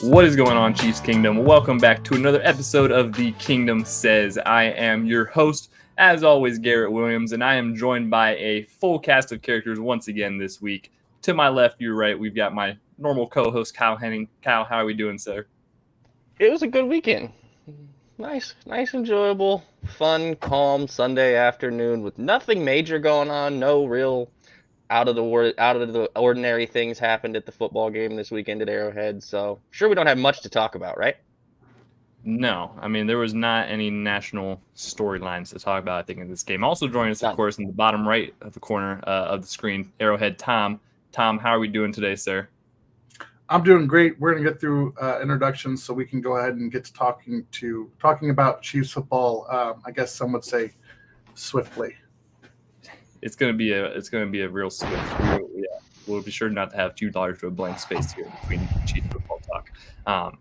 What is going on, Chiefs Kingdom? Welcome back to another episode of The Kingdom Says. I am your host, as always, Garrett Williams, and I am joined by a full cast of characters once again this week. To my left, your right, we've got my normal co-host, Kyle Henning. Kyle, how are we doing, sir? It was a good weekend. Nice, enjoyable, fun, calm Sunday afternoon with nothing major going on. No real out of the ordinary things happened at the football game this weekend at Arrowhead. So sure, we don't have much to talk about, right? No, I mean, there was not any national storylines to talk about, I think, in this game. Also joining us, of course, in the bottom right of the corner of the screen, Arrowhead Tom. Tom, how are we doing today, sir? I'm doing great. We're going to get through introductions so we can go ahead and get to talking about Chiefs football. I guess some would say swiftly. It's going to be a real swift. We'll be sure not to have $2 to a blank space here between Chiefs football talk.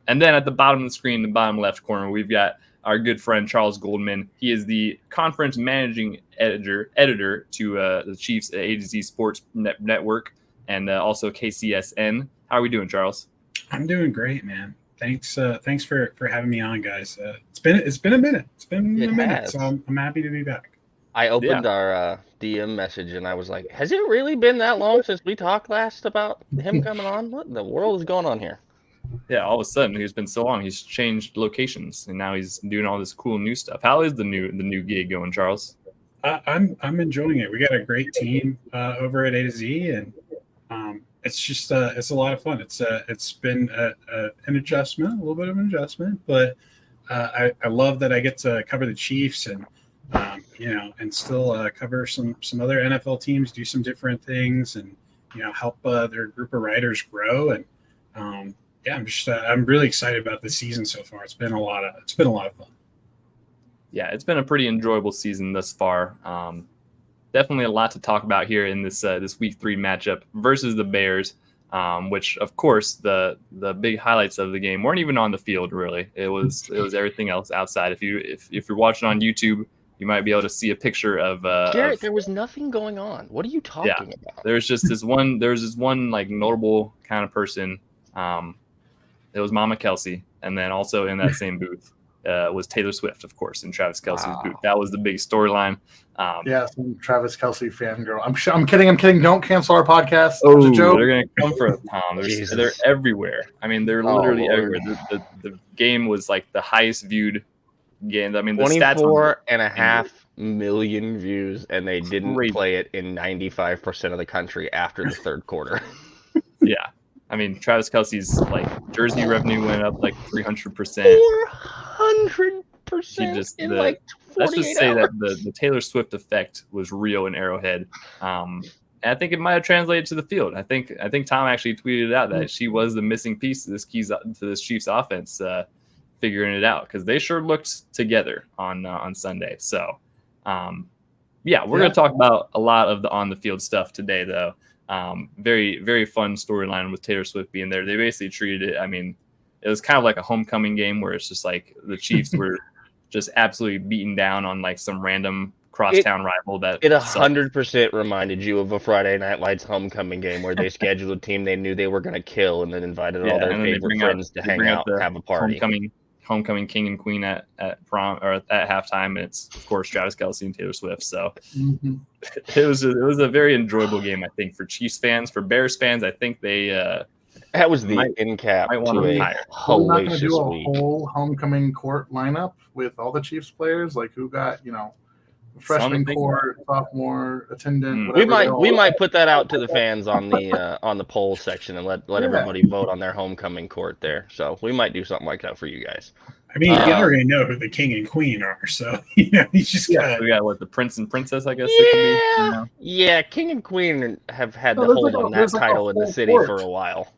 And then at the bottom of the screen, the bottom left corner, we've got our good friend Charles Goldman. He is the conference managing editor to the Chiefs at Z Sports Network and also KCSN. How are we doing, Charles? I'm doing great, man. Thanks for having me on, guys. It's been a minute. So I'm happy to be back. I opened our DM message and I was like, has it really been that long since we talked last about him coming on? What in the world is going on here? Yeah, all of a sudden he's been so long. He's changed locations and now he's doing all this cool new stuff. How is the new gig going, Charles? I'm enjoying it. We got a great team over at A to Z, and it's just it's a lot of fun. It's been an adjustment, a little bit of an adjustment, but I love that I get to cover the Chiefs and and still cover some other NFL teams, do some different things, and help their group of writers grow. And I'm really excited about the season so far. It's been a lot of fun. Yeah, it's been a pretty enjoyable season thus far. Definitely a lot to talk about here in this Week 3 matchup versus the Bears, which of course the big highlights of the game weren't even on the field. Really, it was everything else outside. If you're watching on YouTube, you might be able to see a picture of Garrett. There was nothing going on. What are you talking about? There's this one like notable kind of person. It was Momma Kelce, and then also in that same booth was Taylor Swift, of course, in Travis Kelce's booth. That was the big storyline. Some Travis Kelce fangirl. I'm kidding. Don't cancel our podcast. Oh, a joke. They're going to come for a Tom. They're everywhere. I mean, they're literally everywhere. The game was like the highest viewed game. I mean, the 24.5 million views, and they didn't play it in 95% of the country after the third quarter. Yeah. I mean, Travis Kelce's like jersey revenue went up like 300%. 400%. Let's just say that the Taylor Swift effect was real in Arrowhead. And I think it might have translated to the field. I think Tom actually tweeted out that she was the missing piece to this Chiefs offense, figuring it out, because they sure looked together on Sunday. So, we're going to talk about a lot of the on the field stuff today, though. Very, very fun storyline with Taylor Swift being there. They basically treated it. I mean, it was kind of like a homecoming game where it's just like the Chiefs were just absolutely beaten down on like some random crosstown rival that it 100% reminded you of a Friday Night Lights homecoming game where they scheduled a team they knew they were going to kill and then invited all their favorite friends to hang out and have a party. Homecoming king and queen at prom or at halftime, and it's of course Travis Kelce and Taylor Swift. So it was a very enjoyable game, I think, for Chiefs fans. For Bears fans, I think they that was the end cap to a hellacious we're not going to do a week. whole homecoming court lineup with all the Chiefs players, like who got freshman court, sophomore attendant. We might put that out to the fans on the poll section and let everybody vote on their homecoming court there. So we might do something like that for you guys. I mean, you already know who the king and queen are, so you just got. We got what, the prince and princess, I guess. Yeah, king and queen have had the hold on that title in the city for a while.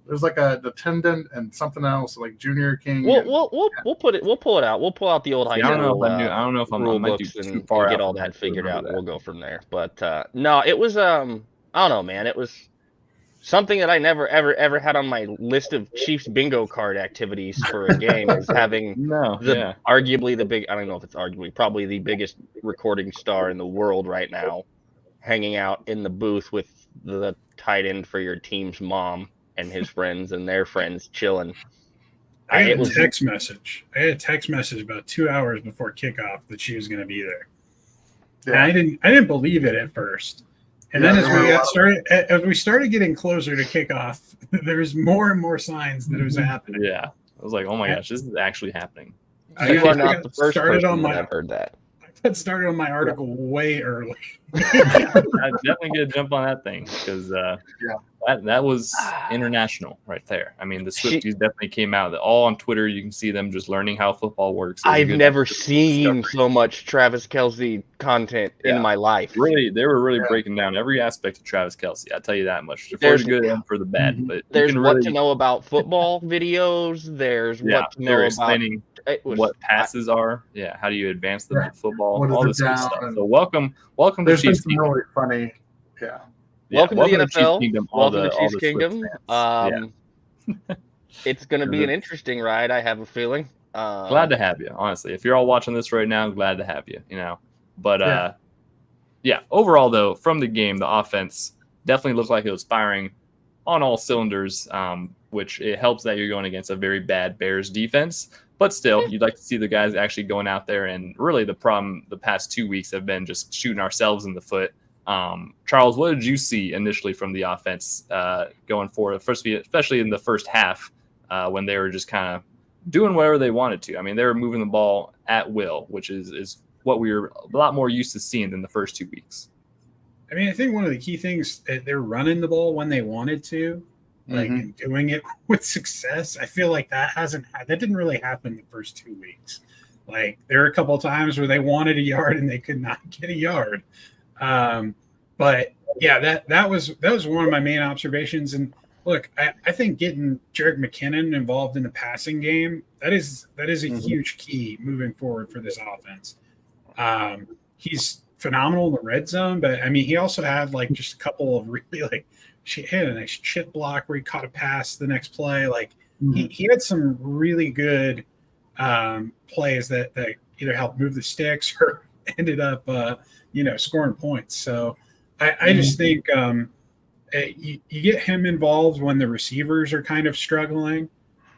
There's like a attendant and something else, like junior king. We'll pull it out. We'll pull out the old high school. I don't know if I'm rule books and get all that figured out. And we'll go from there. But no, it was I don't know, man. It was something that I never ever had on my list of Chiefs bingo card activities for a game is having arguably the big. I don't know if it's arguably probably the biggest recording star in the world right now, hanging out in the booth with the tight end for your team's mom and his friends and their friends chilling. I got a text message. I had a text message about 2 hours before kickoff that she was going to be there. Yeah. And I didn't believe it at first. And then as we started getting closer to kickoff, there was more and more signs that it was happening. Yeah, I was like, "Oh my gosh, this is actually happening." You are not the first person that I've heard that. I got started on my article way early. I definitely get a jump on that thing because that was international right there. I mean, the Swifties definitely came out. All on Twitter, you can see them just learning how football works. I've never seen so much Travis Kelce content in my life. Really, they were really breaking down every aspect of Travis Kelce. I'll tell you that much. For the good and for the bad. But there's what to know about football videos. There's what to know about what passes are. Yeah, how do you advance the football? All this good stuff. So welcome to there's Chiefs been some really funny. Yeah. Welcome to the NFL. Welcome to Chiefs Kingdom. It's going to be an interesting ride, I have a feeling. Glad to have you, honestly. If you're all watching this right now, glad to have you, But, overall, though, from the game, the offense definitely looked like it was firing on all cylinders, which it helps that you're going against a very bad Bears defense. But still, you'd like to see the guys actually going out there. And really the problem the past 2 weeks have been just shooting ourselves in the foot. Charles, what did you see initially from the offense going forward, especially in the first half when they were just kind of doing whatever they wanted to? I mean, they were moving the ball at will, which is what we were a lot more used to seeing than the first 2 weeks. I mean, I think one of the key things, they're running the ball when they wanted to, and doing it with success. I feel like that didn't really happen the first 2 weeks. Like, there were a couple of times where they wanted a yard and they could not get a yard. But yeah, that was one of my main observations. And look, I think getting Jerick McKinnon involved in the passing game, that is a huge key moving forward for this offense. He's phenomenal in the red zone, but I mean, he also had like just a couple of really he had a nice chip block where he caught a pass the next play. Like he had some really good plays that either helped move the sticks or ended up scoring points. So I just think you get him involved when the receivers are kind of struggling,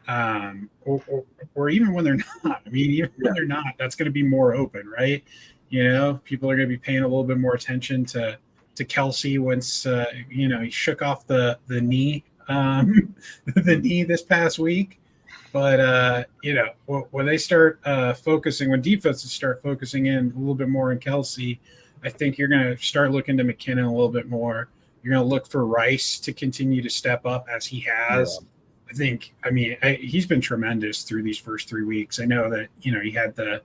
or even when they're not. I mean, even when they're not, that's going to be more open, right? People are going to be paying a little bit more attention to Kelce once he shook off the knee the knee this past week. But when they start when defenses start focusing in a little bit more on Kelce, I think you're going to start looking to McKinnon a little bit more. You're going to look for Rice to continue to step up as he has. Yeah. He's been tremendous through these first 3 weeks. I know that he had the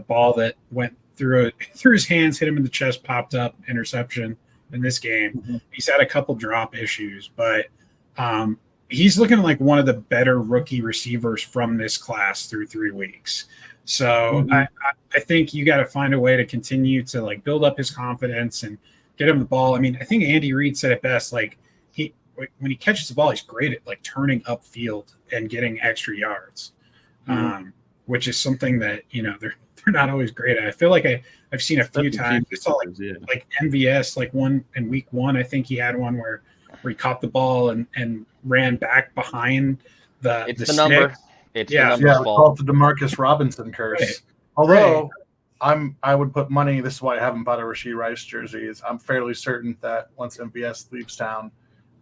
ball that went through his hands, hit him in the chest, popped up, interception in this game. He's had a couple drop issues, but he's looking like one of the better rookie receivers from this class through 3 weeks. So I think you got to find a way to continue to like build up his confidence and get him the ball. I mean, I think Andy Reid said it best. Like when he catches the ball, he's great at like turning upfield and getting extra yards, which is something that they're not always great at. I feel like I've seen a few times. I saw like MVS, like one in week 1. I think he had one where he caught the ball and ran back behind the number. It's the number we call it the DeMarcus Robinson curse. Right. Although I would put money. This is why I haven't bought a Rashee Rice jersey. I'm fairly certain that once MVS leaves town,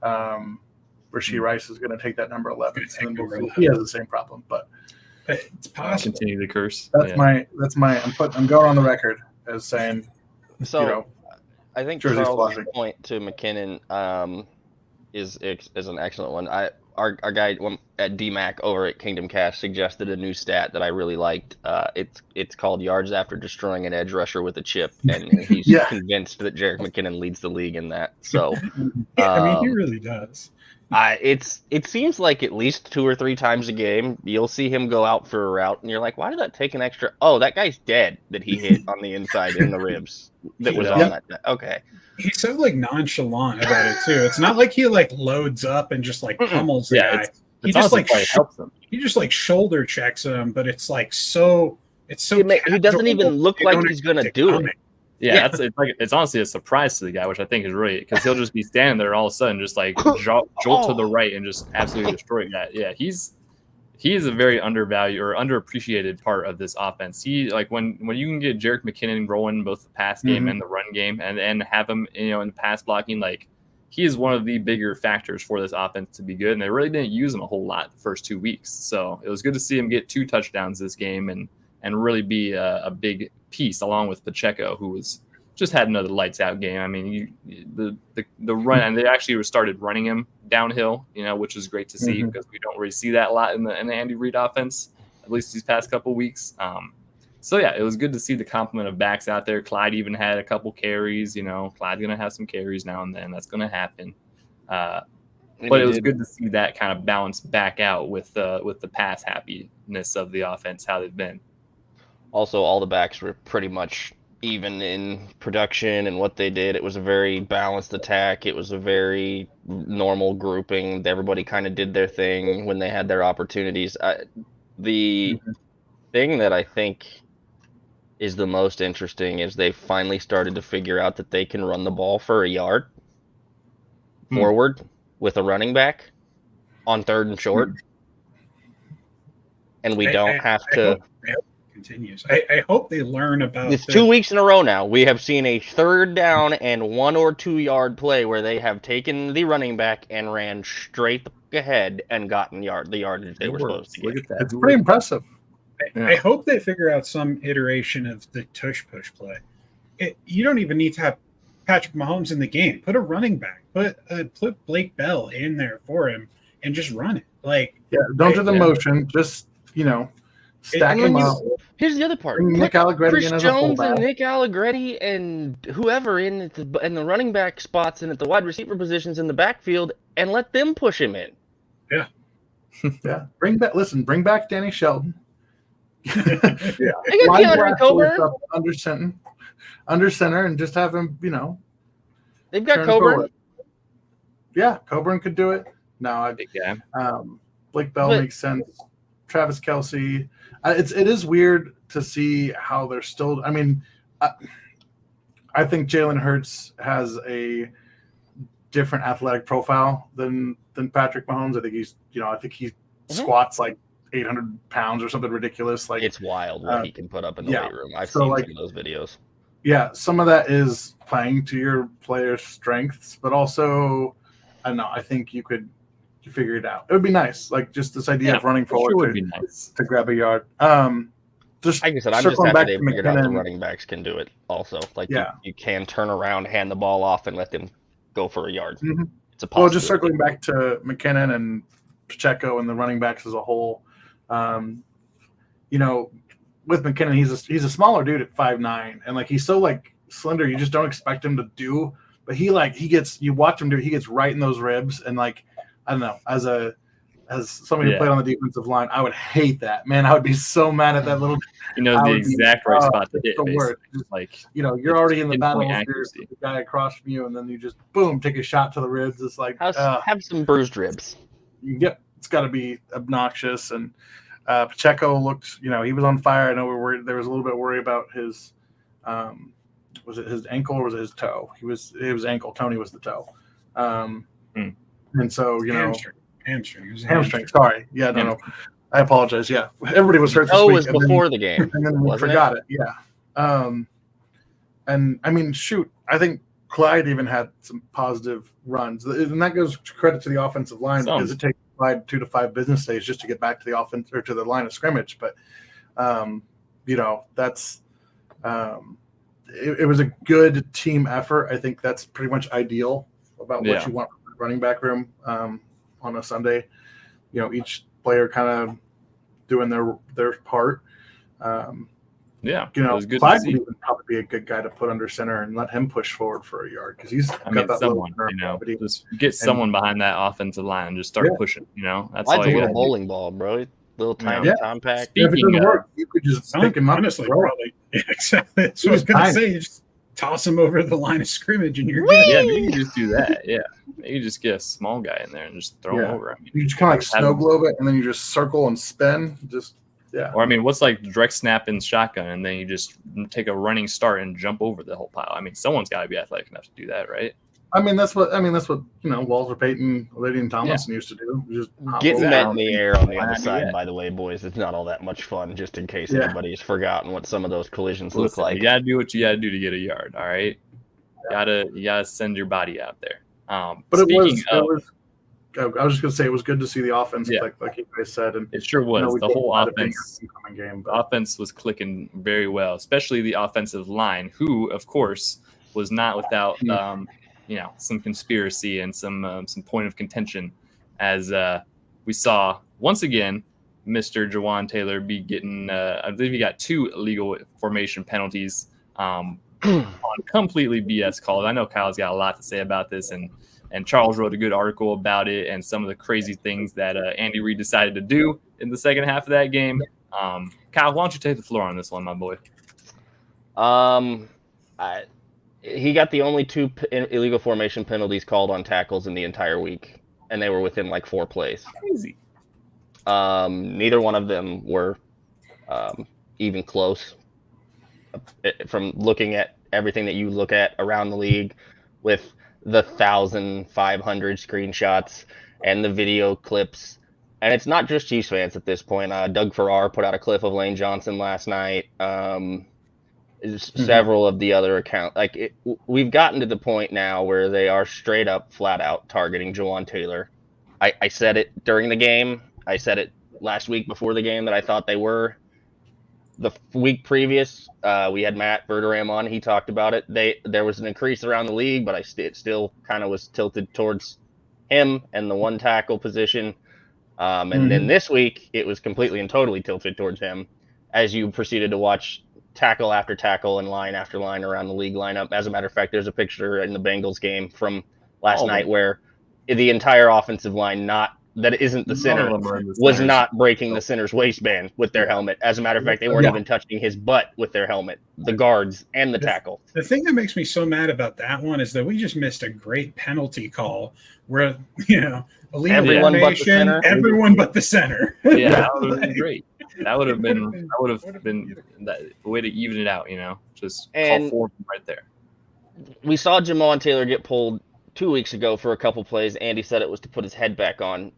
Rashee Rice is going to take that number 11. And he has the same problem, but it's possible. Continue the curse. That's my. I'm going on the record as saying. So, I think Charles' point to McKinnon is an excellent one. Our guy at DMAC over at Kingdom Cast suggested a new stat that I really liked. It's called yards after destroying an edge rusher with a chip, and he's convinced that Jerick McKinnon leads the league in that. So, he really does. It seems like at least 2 or 3 times a game you'll see him go out for a route, and you're like, why did that take an extra? Oh, that guy's dead that he hit on the inside in the ribs. That was on that. Okay. He's so like nonchalant about it too. It's not like he like loads up and just like pummels the guy. He just like helps him. He just like shoulder checks him, but it's like so. It's so. He doesn't even look like he's gonna do it. Yeah, it's honestly a surprise to the guy, which I think is really because he'll just be standing there all of a sudden, just like jolt to the right and just absolutely destroy that. Yeah, he's he is a very undervalued or underappreciated part of this offense. He like when you can get Jerick McKinnon rolling both the pass game and the run game, and have him in the pass blocking, like he is one of the bigger factors for this offense to be good. And they really didn't use him a whole lot the first 2 weeks, so it was good to see him get 2 touchdowns this game and really be a big piece along with Pacheco, who was just had another lights out game. I mean, the run, and they actually started running him downhill, which is great to see because we don't really see that a lot in the Andy Reid offense, at least these past couple weeks. So yeah, it was good to see the complement of backs out there. Clyde even had a couple carries. Clyde's gonna have some carries now and then. That's gonna happen. But it was good to see that kind of balance back out with the pass happiness of the offense, how they've been. Also, all the backs were pretty much even in production and what they did. It was a very balanced attack. It was a very normal grouping. Everybody kind of did their thing when they had their opportunities. The thing that I think is the most interesting is they finally started to figure out that they can run the ball for a yard forward with a running back on 3rd and short. And we don't have to... Continues. I hope they learn about it's 2 weeks in a row now. We have seen a 3rd down and 1 or 2 yard play where they have taken the running back and ran straight ahead and gotten the yardage they were supposed to get. Look at that. It's pretty impressive. I hope they figure out some iteration of the tush push play. You don't even need to have Patrick Mahomes in the game. Put a running back. Put Blake Bell in there for him and just run it. Don't do the motion. Just stack him up. Here's the other part. Nick Allegretti Chris in as Jones a and Nick Allegretti and whoever in the running back spots and at the wide receiver positions in the backfield, and let them push him in. Yeah. Yeah. Bring back Danny Shelton. I got DeAndre Coburn under center, and just have him, They've got Coburn. Forward. Yeah, Coburn could do it. No, Blake Bell makes sense. Travis Kelce. It is weird to see how they're still. I mean, I think Jalen Hurts has a different athletic profile than Patrick Mahomes. I think he squats like 800 pounds or something ridiculous. Like, it's wild what he can put up in the weight room. I've seen some of those videos. Yeah, some of that is playing to your player's strengths, but also, I don't know. I think you could figure it out. It would be nice, like just this idea of running forward would be nice to grab a yard. Just like I said, I'm just happy they figured out the running backs can do it also. Like, you can turn around, hand the ball off, and let them go for a yard. Mm-hmm. It's a possibility. Well, just circling back to McKinnon and Pacheco and the running backs as a whole, with McKinnon, he's a smaller dude at 5'9", and he's so slender, you just don't expect him to do. But he you watch him do it, he gets right in those ribs, and I don't know, as somebody who played on the defensive line, I would hate that. Man, I would be so mad at that little. He knows the exact right spot to hit. You're already in the battle with the guy across from you, and then you just boom, take a shot to the ribs. It's like have some bruised ribs. Yep, it's got to be obnoxious. And Pacheco looked, he was on fire. I know there was a little bit of worry about his, was it his ankle or was it his toe? It was ankle. Tony was the toe. And so, hamstring. Sorry. Yeah, no. I apologize. Yeah. Everybody was hurt this week. Was before the game. And then we forgot it. Yeah. And I mean, shoot, I think Clyde even had some positive runs. And that goes credit to the offensive line because it takes Clyde 2 to 5 business days just to get back to the offense or to the line of scrimmage. But, that's it was a good team effort. I think that's pretty much ideal about what you want from the running back room on a Sunday. Each player kind of doing their part. It was good Clyde to see. would probably be a good guy to put under center and let him push forward for a yard because he's got that someone, just get someone behind that offensive line and just start pushing. That's like all a you little got. Bowling ball, bro. Little tiny compact. If it doesn't work, you could just pick him up. Honestly, probably. Yeah, exactly. That's what I was going to say. You just toss him over the line of scrimmage and you're good. Yeah, maybe you just do that. Yeah. Maybe just get a small guy in there and just throw him over. You just kind of snow globe it and then you just circle and spin. Or what's direct snap in shotgun and then you just take a running start and jump over the whole pile. Someone's got to be athletic enough to do that, right? I mean, that's what Walter Payton, Lady and Tomlinson used to do. Just getting that in the air on the other side. By the way, boys, it's not all that much fun. Just in case anybody's forgotten what some of those collisions look like. You gotta do what you gotta do to get a yard. All right, you gotta send your body out there. But it was. I was just gonna say it was good to see the offense, like you guys said, and it sure was. The whole offense, game, offense was clicking very well, especially the offensive line, who, of course, was not without some conspiracy and some point of contention, as we saw once again Mr. Jawan Taylor be getting I believe he got 2 illegal formation penalties on completely BS calls. I know Kyle's got a lot to say about this, and Charles wrote a good article about it and some of the crazy things that Andy Reid decided to do in the second half of that game. Kyle, why don't you take the floor on this one, my boy? He got the only 2 illegal formation penalties called on tackles in the entire week, and they were within like 4 plays. Crazy. Neither one of them were even close. From looking at everything that you look at around the league with the 1,500 screenshots and the video clips, and it's not just Chiefs fans at this point. Doug Farrar put out a clip of Lane Johnson last night. Several of the other accounts. We've gotten to the point now where they are straight up, flat out targeting Jawan Taylor. I said it during the game. I said it last week before the game that I thought they were. The week previous, we had Matt Verderam on. He talked about it. There was an increase around the league, but it still kind of was tilted towards him and the 1 tackle position. And then this week, it was completely and totally tilted towards him as you proceeded to watch tackle after tackle and line after line around the league lineup. As a matter of fact, there's a picture in the Bengals game from last night where the entire offensive line, that isn't the center, was not breaking the center's waistband with their helmet. As a matter of fact, they weren't even touching his butt with their helmet, the guards and the tackle. The thing that makes me so mad about that one is that we just missed a great penalty call where, everyone but the center. Everyone but the center. Yeah, that would have been great. That would have been the way to even it out, just call for him right there. We saw Jawan Taylor get pulled 2 weeks ago for a couple plays. Andy said it was to put his head back on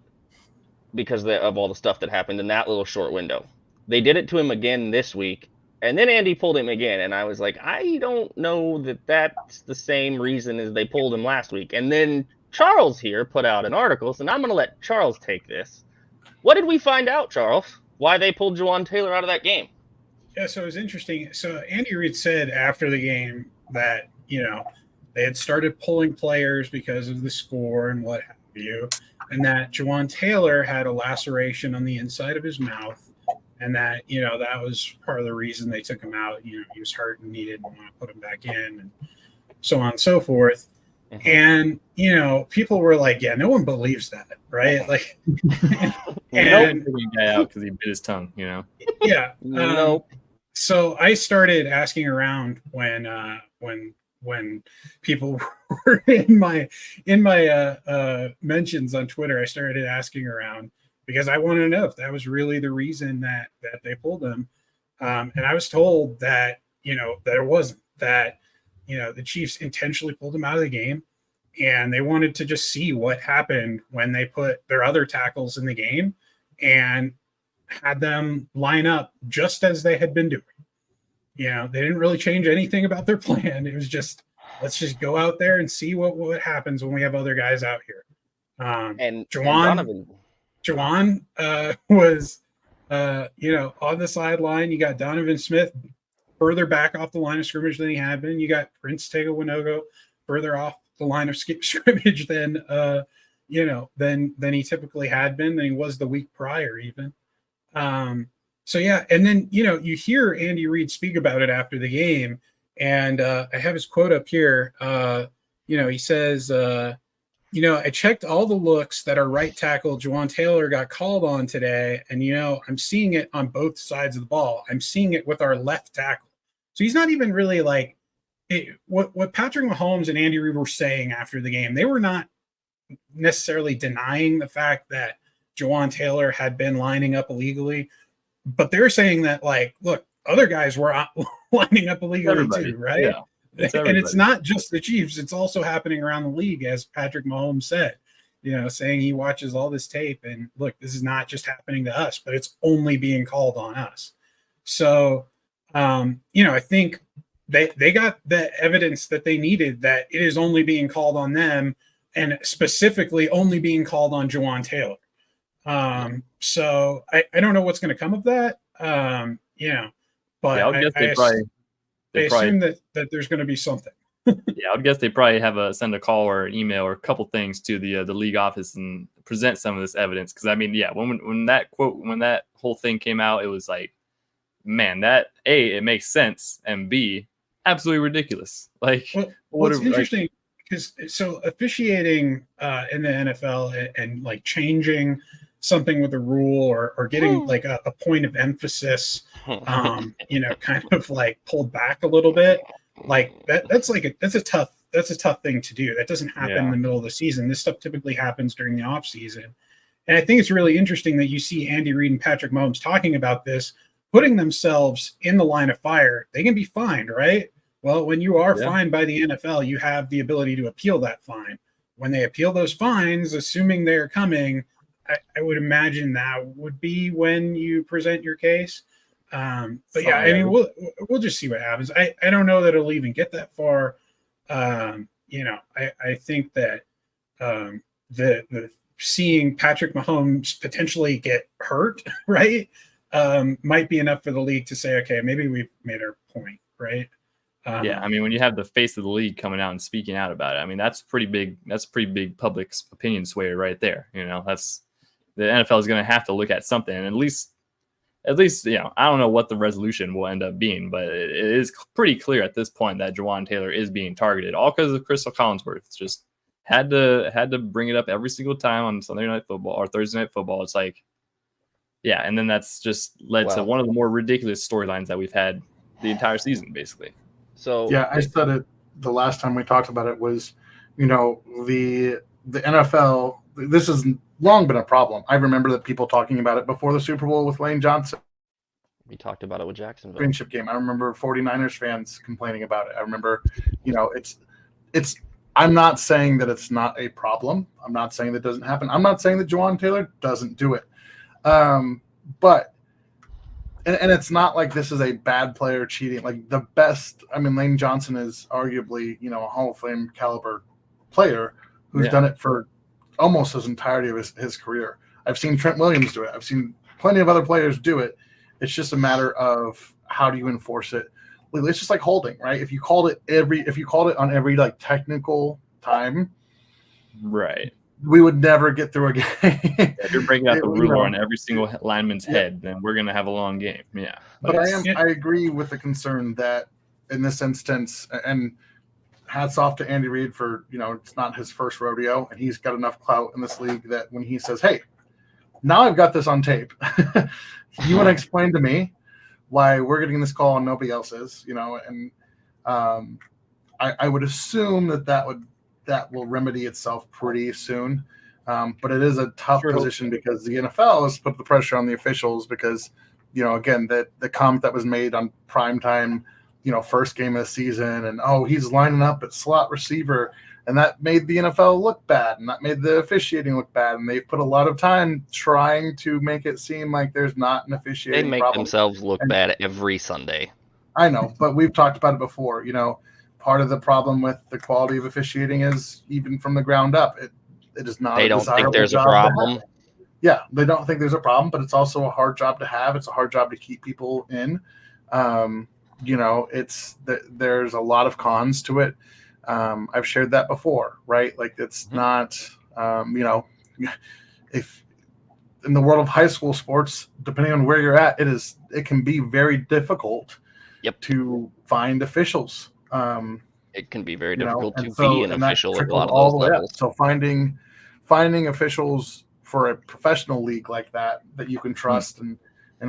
because of all the stuff that happened in that little short window. They did it to him again this week, and then Andy pulled him again, and I was like, I don't know that that's the same reason as they pulled him last week. And then Charles here put out an article, so now I'm going to let Charles take this. What did we find out, Charles? Why they pulled Jawan Taylor out of that game? Yeah, so it was interesting. So Andy Reid said after the game that, they had started pulling players because of the score and what have you, and that Jawan Taylor had a laceration on the inside of his mouth, and that, that was part of the reason they took him out. He was hurt and needed to put him back in, and so on and so forth. And, people were like, yeah, no one believes that, right? Like, and guy out because he bit his tongue, Yeah. So I started asking around when people were in my mentions on Twitter. I started asking around because I wanted to know if that was really the reason that they pulled him. And I was told that, that it wasn't, that, the Chiefs intentionally pulled him out of the game, and they wanted to just see what happened when they put their other tackles in the game and had them line up just as they had been doing. They didn't really change anything about their plan. It was just, let's just go out there and see what happens when we have other guys out here. And Jawan was, on the sideline. You got Donovan Smith further back off the line of scrimmage than he had been. You got Prince Tega-Winogo further off the line of scrimmage than he typically had been, than he was the week prior even. So yeah, and then you hear Andy Reid speak about it after the game, and I have his quote up here. He says, I checked all the looks that our right tackle Jawan Taylor got called on today, and I'm seeing it on both sides of the ball. I'm seeing it with our left tackle. So he's not even really like what Patrick Mahomes and Andy Reid were saying after the game. They were not necessarily denying the fact that Jawan Taylor had been lining up illegally, but they're saying that, like, look, other guys were lining up illegally too, right? And it's not just the Chiefs; it's also happening around the league, as Patrick Mahomes said. Saying he watches all this tape, and look, this is not just happening to us, but it's only being called on us. So, I think they got the evidence that they needed, that it is only being called on them, and specifically only being called on Jawan Taylor. So I don't know what's going to come of that. But I would guess I assume that there's going to be something. Yeah, I would guess they probably send a call or an email or a couple things to the league office and present some of this evidence. Because I mean, yeah, when that whole thing came out, it was like, man, that A, it makes sense, and B, absolutely ridiculous. Like, what's interesting, because so officiating in the NFL and like changing something with a rule or getting like a point of emphasis, kind of like pulled back a little bit. Like that's a tough thing to do. That doesn't happen in the middle of the season. This stuff typically happens during the off season. And I think it's really interesting that you see Andy Reid and Patrick Mahomes talking about this, putting themselves in the line of fire. They can be fined, right? Well, when you are fined by the NFL, you have the ability to appeal that fine. When they appeal those fines, assuming they're coming, I would imagine that would be when you present your case. But yeah, I mean, we'll just see what happens. I don't know that it'll even get that far. I think that the seeing Patrick Mahomes potentially get hurt, right, might be enough for the league to say, okay, maybe we've made our point, right? I mean, when you have the face of the league coming out and speaking out about it, I mean, that's pretty big. That's pretty big public opinion sway right there. That's the NFL is going to have to look at something, and at least, I don't know what the resolution will end up being, but it is pretty clear at this point that Jawan Taylor is being targeted, all because of Crystal Collinsworth. Just had to bring it up every single time on Sunday Night Football or Thursday Night Football. It's like, yeah, and then that's just led to one of the more ridiculous storylines that we've had the entire season, basically. So yeah, I said it the last time we talked about it was, the NFL. This has long been a problem. I remember that people talking about it before the Super Bowl with Lane Johnson. We talked about it with Jacksonville. Championship game. I remember 49ers fans complaining about it. I remember, it's. I'm not saying that it's not a problem. I'm not saying that doesn't happen. I'm not saying that Jawan Taylor doesn't do it. But it's not like this is a bad player cheating. Like the best. I mean, Lane Johnson is arguably, a Hall of Fame caliber player who's done it for almost his entirety of his career. I've seen Trent Williams do it. I've seen plenty of other players do it. It's just a matter of how do you enforce it. It's just like holding, right? If you called it on every like technical time, right, we would never get through a game. If you're breaking out the ruler on every single lineman's head, then we're gonna have a long game. Yeah, but I agree with the concern that in this instance, and hats off to Andy Reid for, it's not his first rodeo, and he's got enough clout in this league that when he says, hey, now I've got this on tape, you want to explain to me why we're getting this call and nobody else is, and I would assume that will remedy itself pretty soon. But it is a tough position because the NFL has put the pressure on the officials because, again, the comment that was made on primetime, first game of the season, and he's lining up at slot receiver, and that made the NFL look bad, and that made the officiating look bad, and they've put a lot of time trying to make it seem like there's not an officiating problem. They make themselves look bad every Sunday. I know, but we've talked about it before. Part of the problem with the quality of officiating is even from the ground up, it is not. They don't think there's a problem. Yeah, they don't think there's a problem, but it's also a hard job to have. It's a hard job to keep people in. There's a lot of cons to it. I've shared that before, right? Like it's not, if in the world of high school sports, depending on where you're at, it can be very difficult to find officials. It can be very difficult to be an official at a lot of those levels. So finding officials for a professional league like that you can trust and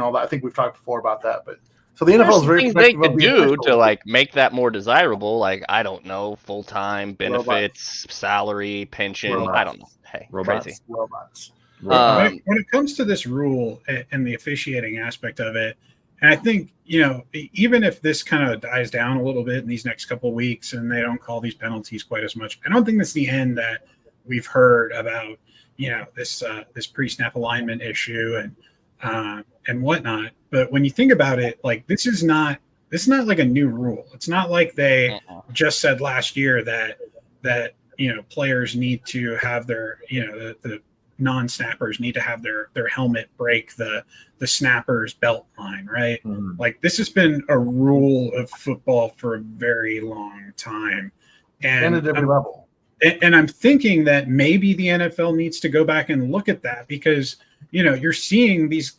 all that. I think we've talked before about that, but so the NFL is very things they could do to like make that more desirable. Like, I don't know, full-time benefits, salary, pension. I don't know. Hey, crazy. Robots. When it comes to this rule and the officiating aspect of it, And I think, even if this kind of dies down a little bit in these next couple of weeks and they don't call these penalties quite as much, I don't think that's the end that we've heard about, this pre-snap alignment issue and whatnot. But when you think about it, like this is not like a new rule. It's not like they just said last year that players need to have their the non-snappers need to have their helmet break the snapper's belt line, right? Mm-hmm. Like this has been a rule of football for a very long time, and at every level. And I'm thinking that maybe the NFL needs to go back and look at that, because you're seeing these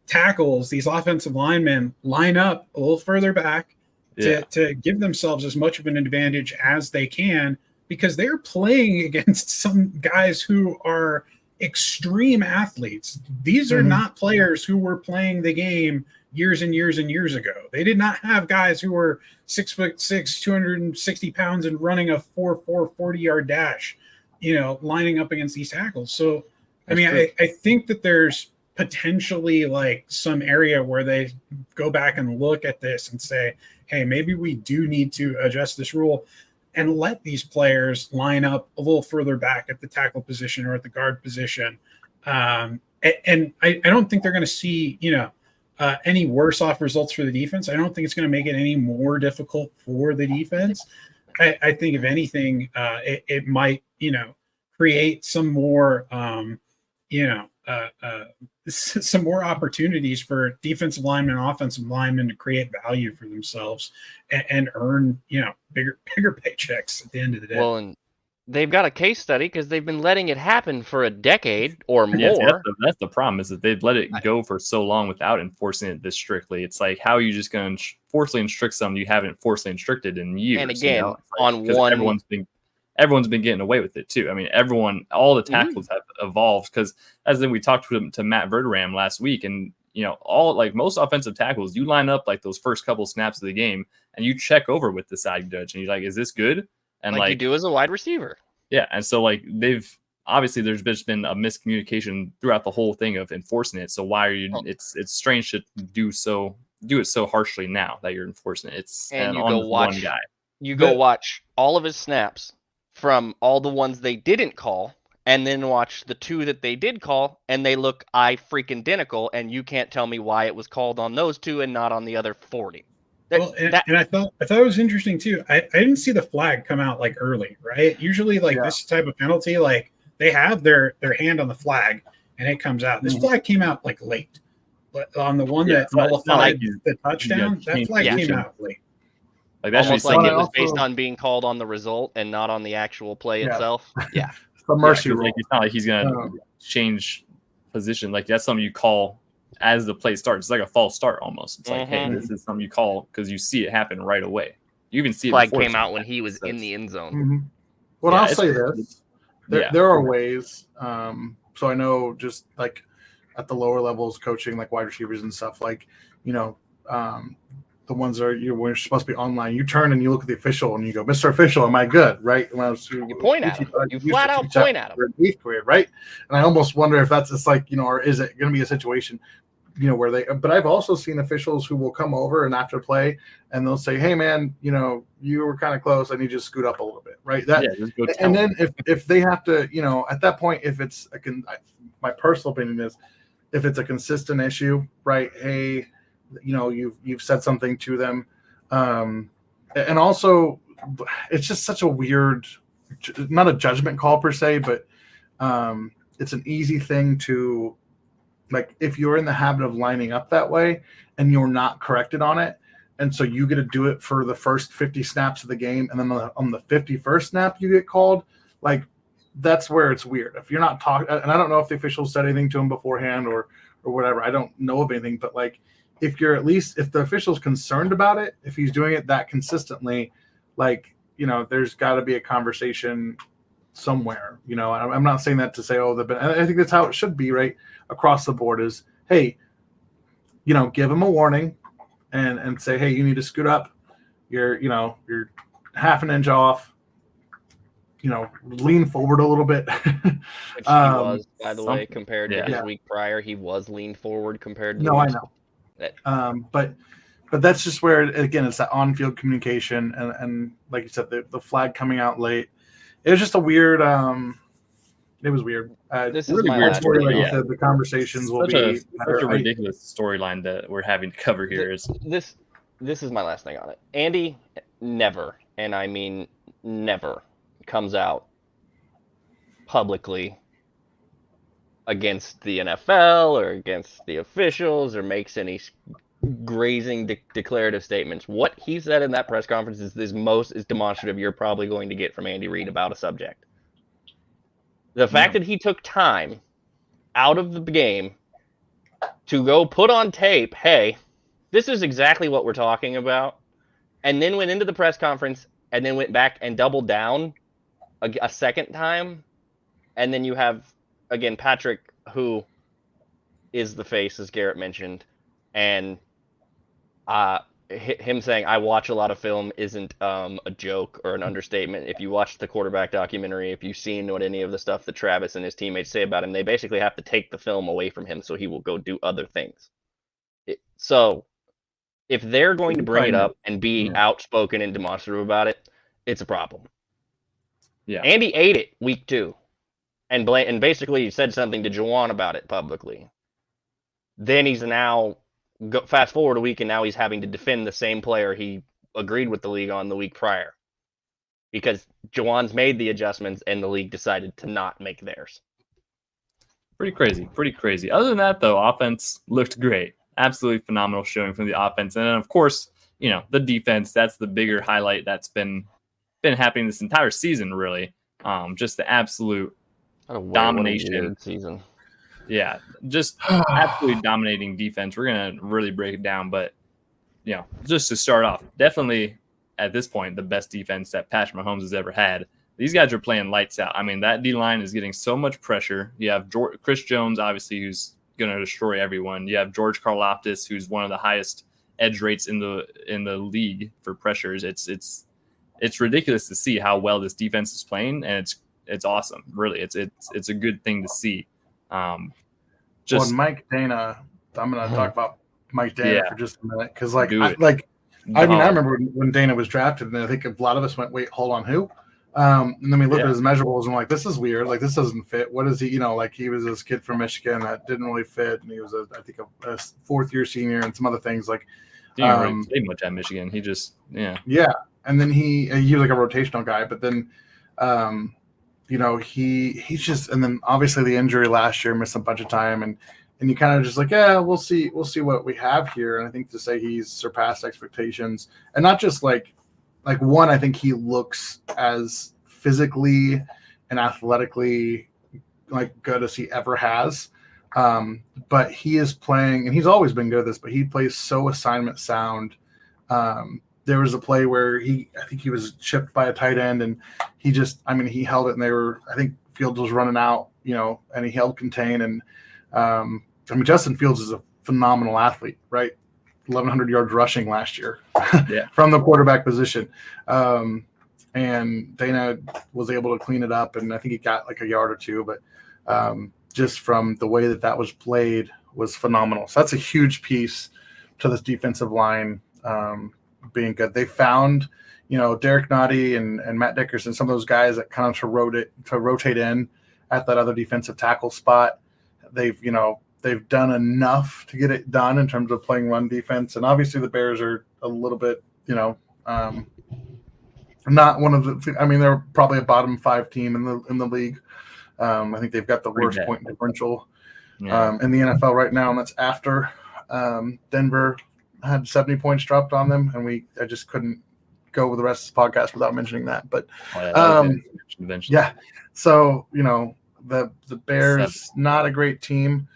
tackles, these offensive linemen line up a little further back to give themselves as much of an advantage as they can, because they're playing against some guys who are extreme athletes. These are not players who were playing the game years and years and years ago. They did not have guys who were 6'6", 260 pounds and running a 4.4 40-yard dash, lining up against these tackles. So, I think that there's potentially like some area where they go back and look at this and say, hey, maybe we do need to adjust this rule and let these players line up a little further back at the tackle position or at the guard position. And I don't think they're going to see, any worse off results for the defense. I don't think it's going to make it any more difficult for the defense. I think if anything, it might, create some more, some more opportunities for defensive linemen and offensive linemen to create value for themselves and earn, bigger paychecks at the end of the day. Well, and they've got a case study because they've been letting it happen for a decade or more. Yes, that's the problem, is that they've let it go for so long without enforcing it this strictly. It's like, how are you just going to forcibly instruct something you haven't forcibly instructed in years? And again, on one, everyone's been getting away with it too. All the tackles have evolved, because as then we talked to Matt Verderam last week, and most offensive tackles, you line up like those first couple snaps of the game and you check over with the side judge and you're like, is this good? And like you do as a wide receiver. Yeah. And so there's just been a miscommunication throughout the whole thing of enforcing it. So why are you, it's strange to do it so harshly now that you're enforcing it. And you go watch one guy. You go watch all of his snaps from all the ones they didn't call, and then watch the 2 that they did call, and they look freaking identical, and you can't tell me why it was called on those 2 and not on the other 40. And I thought it was interesting too. I didn't see the flag come out early, right? Usually this type of penalty, they have their hand on the flag and it comes out. This flag came out late, but on the one that nullified the touchdown, that flag came out late. That's almost like it was based on being called on the result and not on the actual play itself. Yeah. It's a mercy rule. It's not like he's going to change position. That's something you call as the play starts. It's like a false start almost. It's like, hey, this is something you call because you see it happen right away. You even see it. Flag came out when he was in the end zone. Mm-hmm. Well, I'll say this. There are ways. So I know just at the lower levels, coaching wide receivers and stuff, the ones that when you're supposed to be online, you turn and you look at the official and you go, Mr. Official, am I good? Right? You point at him. You flat out point at him. Right? And I almost wonder if that's just or is it going to be a situation, where but I've also seen officials who will come over and after play and they'll say, hey man, you were kind of close. I need you to scoot up a little bit. Right. And then if they have to, at that point, if it's my personal opinion is if it's a consistent issue, right? Hey, you've said something to them. And also it's just such a weird, not a judgment call per se, but it's an easy thing to if you're in the habit of lining up that way and you're not corrected on it. And so you get to do it for the first 50 snaps of the game. And then on the 51st snap, you get called. That's where it's weird. If you're not talking, and I don't know if the officials said anything to him beforehand or whatever, I don't know of anything, but if the official's concerned about it, if he's doing it that consistently, there's got to be a conversation somewhere. I'm not saying that to say, but I think that's how it should be, right? Across the board is, hey, give him a warning and say, hey, you need to scoot up. You're half an inch off. Lean forward a little bit. Which he was, by the way, compared to his week prior, he was leaned forward compared to. No, I know. But that's just where, again, it's that on-field communication and like you said, the flag coming out late. It was just a weird. It was weird. This really is my weird last story. Like Yeah. you said, the conversations will Such be a ridiculous storyline that we're having to cover here. This is my last thing on it. Andy never, and I mean never, comes out publicly against the NFL or against the officials or makes any grazing declarative statements. What he said in that press conference is most demonstrative you're probably going to get from Andy Reid about a subject. The fact that he took time out of the game to go put on tape, hey, this is exactly what we're talking about, and then went into the press conference and then went back and doubled down a second time, and then you have, again, Patrick, who is the face, as Garrett mentioned, and him saying, I watch a lot of film isn't a joke or an understatement. If you watch the quarterback documentary, if you've seen what any of the stuff that Travis and his teammates say about him, they basically have to take the film away from him so he will go do other things. So if they're going to bring it up and be outspoken and demonstrative about it, it's a problem. Yeah. Andy ate it week 2 and basically said something to Juwan about it publicly. Then he's now fast forward a week, and now he's having to defend the same player he agreed with the league on the week prior because Juwan's made the adjustments and the league decided to not make theirs. Pretty crazy. Other than that, though, offense looked great. Absolutely phenomenal showing from the offense. And then, of course, the defense, that's the bigger highlight that's been happening this entire season, really. Just the absolute domination. What a weird season. Yeah, just absolutely dominating defense. We're going to really break it down. But, just to start off, definitely at this point, the best defense that Patrick Mahomes has ever had. These guys are playing lights out. I mean, that D-line is getting so much pressure. You have Chris Jones, obviously, who's going to destroy everyone. You have George Karlaftis, who's one of the highest edge rates in the league for pressures. It's ridiculous to see how well this defense is playing, and it's awesome. Really, it's a good thing to see. Mike Dana, I'm going to talk about Mike Dana for just a minute because, I remember when Dana was drafted, and I think a lot of us went, "Wait, hold on, who?" And then we looked at his measurables and this is weird. Like, this doesn't fit. What is he? He was this kid from Michigan that didn't really fit, and he was I think a fourth-year senior and some other things didn't really play much at Michigan. He just and then he was like a rotational guy, but then he's just, and then obviously the injury last year, missed a bunch of time, and you kind of just we'll see what we have here. And I think to say he's surpassed expectations, and not just one, I think he looks as physically and athletically good as he ever has. But he is playing, and he's always been good at this, but he plays so assignment sound. There was a play where I think he was chipped by a tight end, and he held it, and I think Fields was running out, and he held contain. And Justin Fields is a phenomenal athlete, right? 1,100 yards rushing last year from the quarterback position. And Dana was able to clean it up, and I think he got a yard or two, but just from the way that was played was phenomenal. So that's a huge piece to this defensive line being good. They found, Derek Nottie and Matt Dickerson, some of those guys that kind of to rotate in at that other defensive tackle spot. They've done enough to get it done in terms of playing run defense. And obviously the Bears are a little bit, not one of the, they're probably a bottom 5 team in the league. I think they've got the worst point differential in the NFL right now. And that's after Denver had 70 points dropped on them. And I just couldn't go with the rest of the podcast without mentioning that. But so, the Bears, not a great team.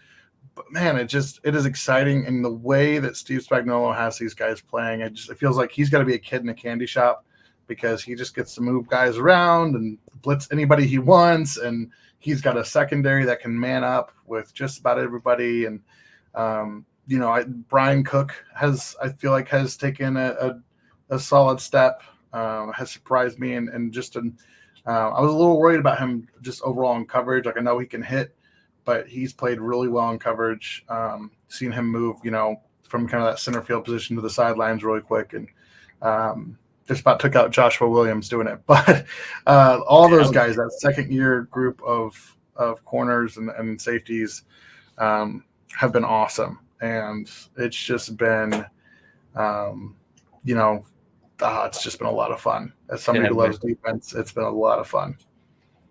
But man, it is exciting, and the way that Steve Spagnuolo has these guys playing, it feels like he's got to be a kid in a candy shop because he just gets to move guys around and blitz anybody he wants, and he's got a secondary that can man up with just about everybody. And Brian Cook has taken a solid step, has surprised me, and just I was a little worried about him just overall in coverage. I know he can hit, but he's played really well in coverage. Seen him move, from kind of that center field position to the sidelines really quick, and just about took out Joshua Williams doing it. But all those guys, that second year group of corners and safeties have been awesome. And it's just been, it's just been a lot of fun. As somebody who loves defense, it's been a lot of fun.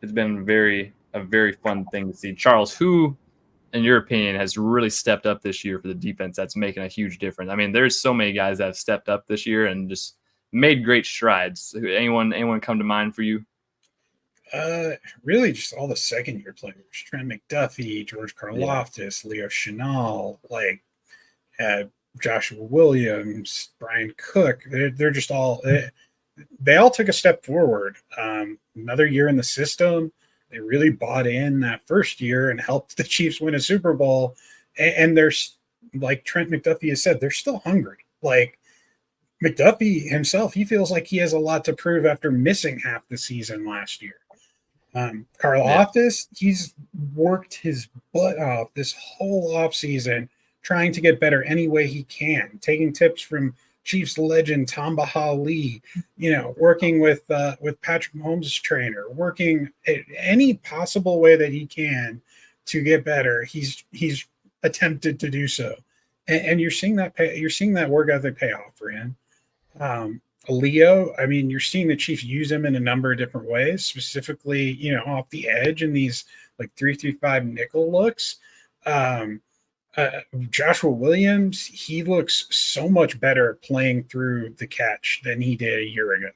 It's been a very fun thing to see. Charles, who, in your opinion, has really stepped up this year for the defense that's making a huge difference? I mean, there's so many guys that have stepped up this year and just made great strides. Anyone come to mind for you? Really just all the second year players. Trent McDuffie, George Karlaftis, Leo Chenal, Joshua Williams, Brian Cook. They're just all they all took a step forward. Another year in the system. They really bought in that first year and helped the Chiefs win a Super Bowl. And there's, like Trent McDuffie has said, they're still hungry. Like McDuffie himself, he feels like he has a lot to prove after missing half the season last year. Karlaftis, he's worked his butt off this whole offseason trying to get better any way he can, taking tips from Chiefs legend Tamba Hali, working with Patrick Mahomes' trainer, working any possible way that he can to get better. He's attempted to do so, and you're seeing that work ethic pay off for him. Leo, I mean, you're seeing the Chiefs use him in a number of different ways, specifically, off the edge in these 3-3-5 nickel looks. Joshua Williams, he looks so much better playing through the catch than he did a year ago.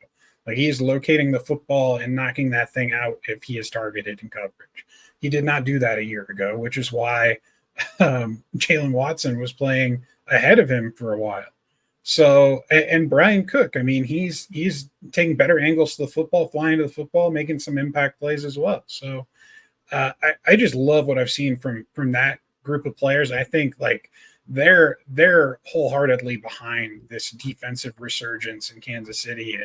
Like, he is locating the football and knocking that thing out if he is targeted in coverage. He did not do that a year ago, which is why Jalen Watson was playing ahead of him for a while. So, and Brian Cook, I mean, he's taking better angles to the football, flying to the football, making some impact plays as well. So I just love what I've seen from that group of players. I think they're wholeheartedly behind this defensive resurgence in Kansas City.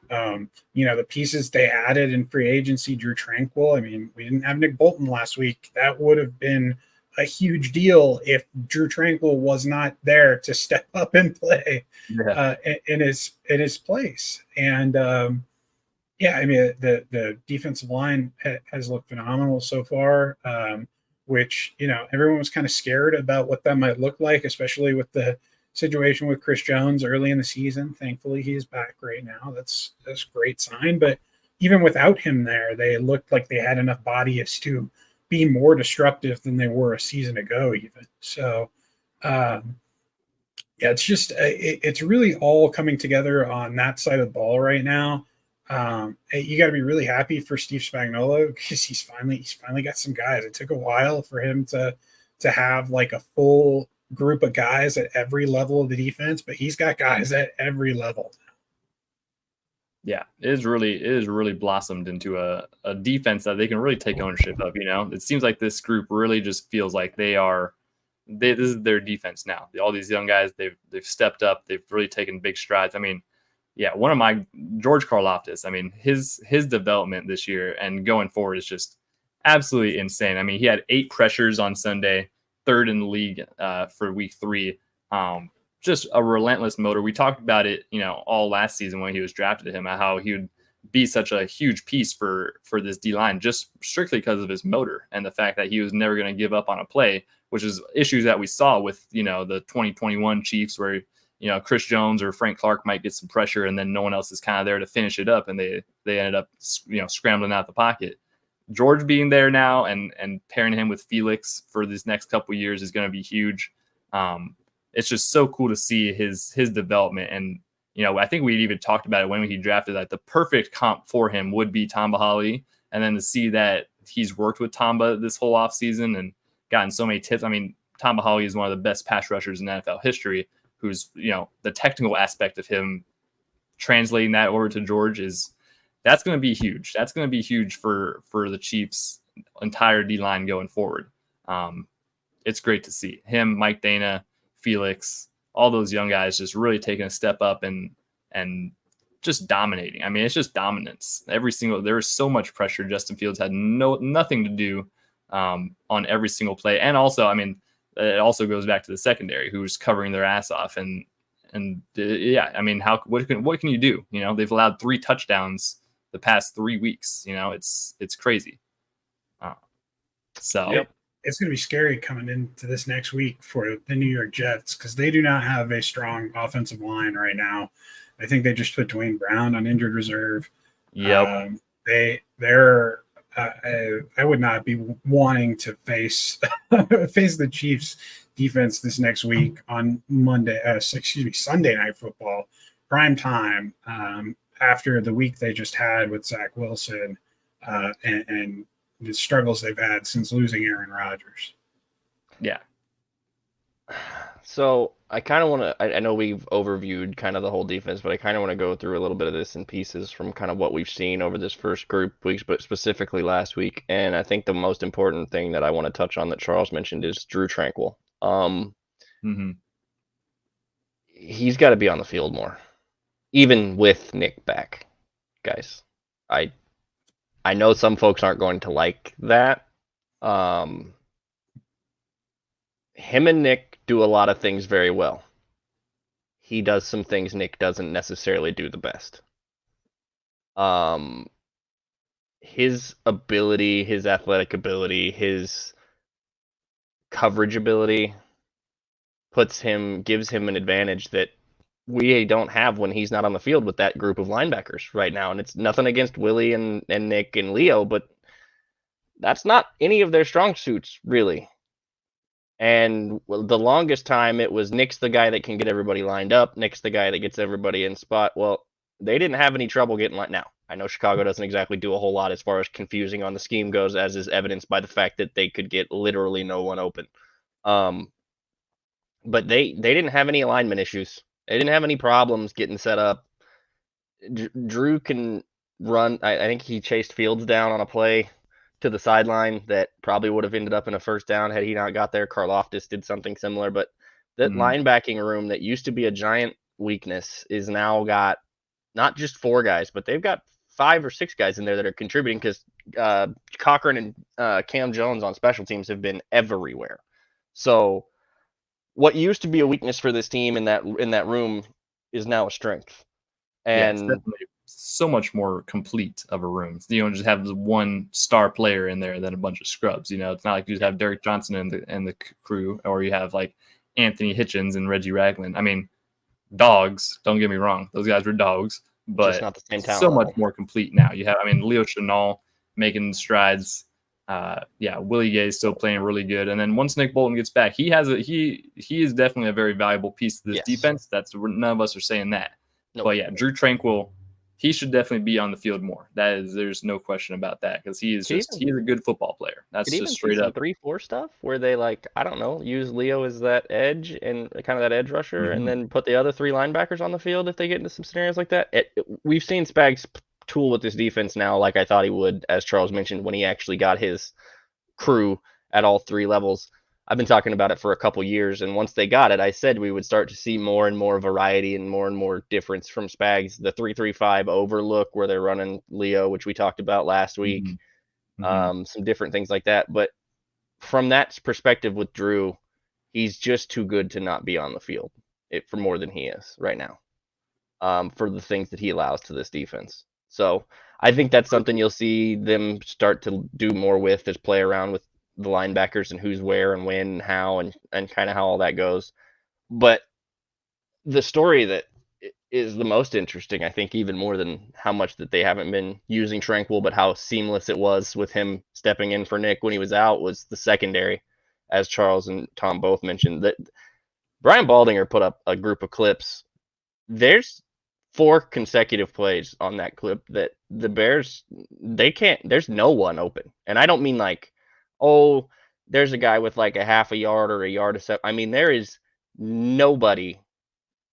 And the pieces they added in free agency, Drew Tranquill. I mean, we didn't have Nick Bolton last week. That would have been a huge deal if Drew Tranquill was not there to step up and play in his place. And I mean, the defensive line has looked phenomenal so far. Which, everyone was kind of scared about what that might look like, especially with the situation with Chris Jones early in the season. Thankfully, he is back right now. That's a great sign. But even without him there, they looked like they had enough bodies to be more disruptive than they were a season ago even. So, it's just it's really all coming together on that side of the ball right now. You got to be really happy for Steve Spagnuolo because he's finally got some guys. It took a while for him to have a full group of guys at every level of the defense, but he's got guys at every level. Yeah, it is really blossomed into a defense that they can really take ownership of. It seems like this group really just feels like this is their defense now. All these young guys, they've stepped up. They've really taken big strides. I mean, yeah, one of my George Karlaftis, I mean, his development this year and going forward is just absolutely insane. I mean, he had 8 pressures on Sunday, 3rd in the league for week 3. Just a relentless motor. We talked about it, all last season when he was drafted, how he would be such a huge piece for this D-line just strictly because of his motor and the fact that he was never going to give up on a play, which is issues that we saw with, the 2021 Chiefs where Chris Jones or Frank Clark might get some pressure and then no one else is kind of there to finish it up. And they ended up, scrambling out the pocket. George being there now and pairing him with Felix for these next couple of years is going to be huge. It's just so cool to see his development. And, I think we even talked about it when he drafted that the perfect comp for him would be Tamba Hali. And then to see that he's worked with Tamba this whole offseason and gotten so many tips. I mean, Tamba Hali is one of the best pass rushers in NFL history. Who's, the technical aspect of him translating that over to George that's going to be huge. That's going to be huge for the Chiefs' entire D-line going forward. It's great to see him, Mike Dana, Felix, all those young guys just really taking a step up and just dominating. I mean, it's just dominance. There was so much pressure. Justin Fields had nothing to do on every single play. And also, I mean, it also goes back to the secondary, who's covering their ass off. And yeah, I mean, what can you do? You know, they've allowed 3 touchdowns the past 3 weeks. You know, it's crazy. So it's going to be scary coming into this next week for the New York Jets because they do not have a strong offensive line right now. I think they just put Dwayne Brown on injured reserve. Yep. They're I would not be wanting to face the Chiefs defense this next week on Sunday Night Football, prime time, after the week they just had with Zach Wilson and the struggles they've had since losing Aaron Rodgers. Yeah. So I kind of want to, I know we've overviewed kind of the whole defense, but I kind of want to go through a little bit of this in pieces from kind of what we've seen over this first group weeks, but specifically last week. And I think the most important thing that I want to touch on that Charles mentioned is Drew Tranquill. He's got to be on the field more, even with Nick back, guys. I know some folks aren't going to like that. Him and Nick do a lot of things very well. He does some things Nick doesn't necessarily do the best. His ability, his athletic ability, his coverage ability gives him an advantage that we don't have when he's not on the field with that group of linebackers right now. And it's nothing against Willie and Nick and Leo, but that's not any of their strong suits, really. And the longest time it was Nick's the guy that can get everybody lined up. Nick's the guy that gets everybody in spot. Well, they didn't have any trouble getting lined. Now, I know Chicago doesn't exactly do a whole lot as far as confusing on the scheme goes, as is evidenced by the fact that they could get literally no one open. But they didn't have any alignment issues. They didn't have any problems getting set up. Drew can run. I think he chased Fields down on a play to the sideline that probably would have ended up in a first down had he not got there. Karlaftis did something similar, but that linebacking room that used to be a giant weakness is now got not just 4 guys, but they've got 5 or 6 guys in there that are contributing because Cochran and Cam Jones on special teams have been everywhere. So what used to be a weakness for this team in that room is now a strength. And it's definitely so much more complete of a room. You don't just have one star player in there than a bunch of scrubs. You know, it's not like you just have Derek Johnson and the crew, or you have like Anthony Hitchens and Reggie Ragland. I mean, dogs. Don't get me wrong; those guys were dogs, but just not the same talent so much more complete now. You have, I mean, Leo Chenal making strides. Willie Gay is still playing really good. And then once Nick Bolton gets back, he is definitely a very valuable piece of this defense. None of us are saying that. Nope. But yeah, Drew Tranquill, he should definitely be on the field more. There's no question about that because he is a good football player. That's just straight up 3-4 stuff where they use Leo as that edge and kind of that edge rusher, and then put the other 3 linebackers on the field if they get into some scenarios like that. We've seen Spags tool with this defense now, like I thought he would, as Charles mentioned, when he actually got his crew at all 3 levels. I've been talking about it for a couple years, and once they got it, I said we would start to see more and more variety and more difference from Spags. The 3-3-5 overlook where they're running Leo, which we talked about last week, some different things like that. But from that perspective with Drew, he's just too good to not be on the field for more than he is right now, for the things that he allows to this defense. So I think that's something you'll see them start to do more with, is play around with the linebackers and who's where and when and how and kind of how all that goes. But the story that is the most interesting, I think, even more than how much that they haven't been using Tranquill, but how seamless it was with him stepping in for Nick when he was out, was the secondary, as Charles and Tom both mentioned. That Brian Baldinger put up a group of clips. There's 4 consecutive plays on that clip that the Bears, there's no one open. And I don't mean like, oh, there's a guy with like a half a yard or a yard or so. I mean, there is nobody